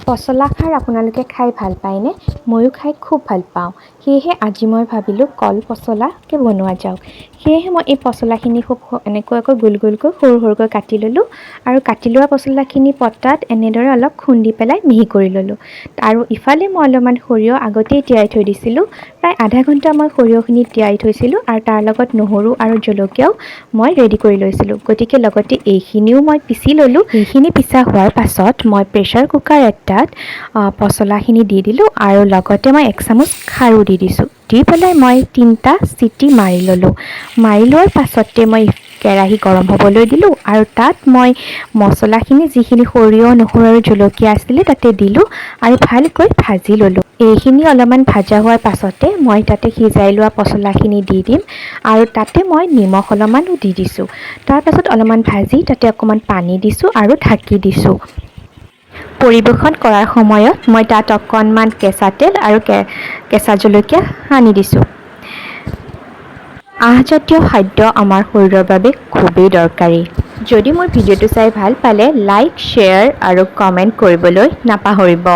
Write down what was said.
পচলা খাৰ আপোনালোকে খাই ভাল পায়নে? ময়ো খাই খুব ভাল পাওঁ। সেয়েহে আজি মই ভাবিলোঁ কল পচলাকে বনোৱা যাওক। সেয়েহে মই এই পচলাখিনি খুব এনেকুৱাকৈ গোল গোলকৈ সৰু সৰুকৈ কাটি ল'লোঁ আৰু কাটি লোৱা পচলাখিনি পটাত এনেদৰে অলপ খুন্দি পেলাই মিহি কৰি ল'লোঁ। আৰু ইফালে মই অলপমান সৰিয়হ আগতেই তিয়াই থৈ দিছিলোঁ। প্ৰায় আধা ঘণ্টা মই সৰিয়হখিনি তিয়াই থৈছিলোঁ আৰু তাৰ লগত নহৰু আৰু জলকীয়াও মই ৰেডি কৰি লৈছিলোঁ। গতিকে লগতে এইখিনিও মই পিচি ল'লোঁ। এইখিনি পিছা হোৱাৰ পাছত মই প্ৰেছাৰ কুকাৰ এটাত পচলাখিনি দি দিলোঁ আৰু লগতে মই 1 চামুচ খাৰো দি দিছোঁ। দি পেলাই মই 3টা চিটি মাৰি ল'লোঁ। মাৰি লোৱাৰ পাছতে মই কেৰাহী গৰম হ'বলৈ দিলোঁ আৰু তাত মই মচলাখিনি যিখিনি সৰিয়হ নহৰু আৰু জলকীয়া আছিলে তাতে দিলোঁ আৰু ভালকৈ ভাজি ল'লোঁ। এইখিনি অলপমান ভাজা হোৱাৰ পাছতে মই তাতে সিজাই লোৱা পচলাখিনি দি দিম আৰু তাতে মই নিমখ অলপমানো দি দিছোঁ। তাৰপাছত অলপমান ভাজি তাতে অকণমান পানী দিছোঁ আৰু ঢাকি দিছোঁ। পৰিৱেশন কৰাৰ সময়ত মই তাত অকণমান কেঁচা তেল আৰু কেঁচা জলকীয়া সানি দিছোঁ। আঁহজাতীয় খাদ্য আমাৰ শৰীৰৰ বাবে খুবেই দৰকাৰী। যদি মোৰ ভিডিঅ'টো চাই ভাল পালে লাইক, শ্বেয়াৰ আৰু কমেণ্ট কৰিবলৈ নাপাহৰিব।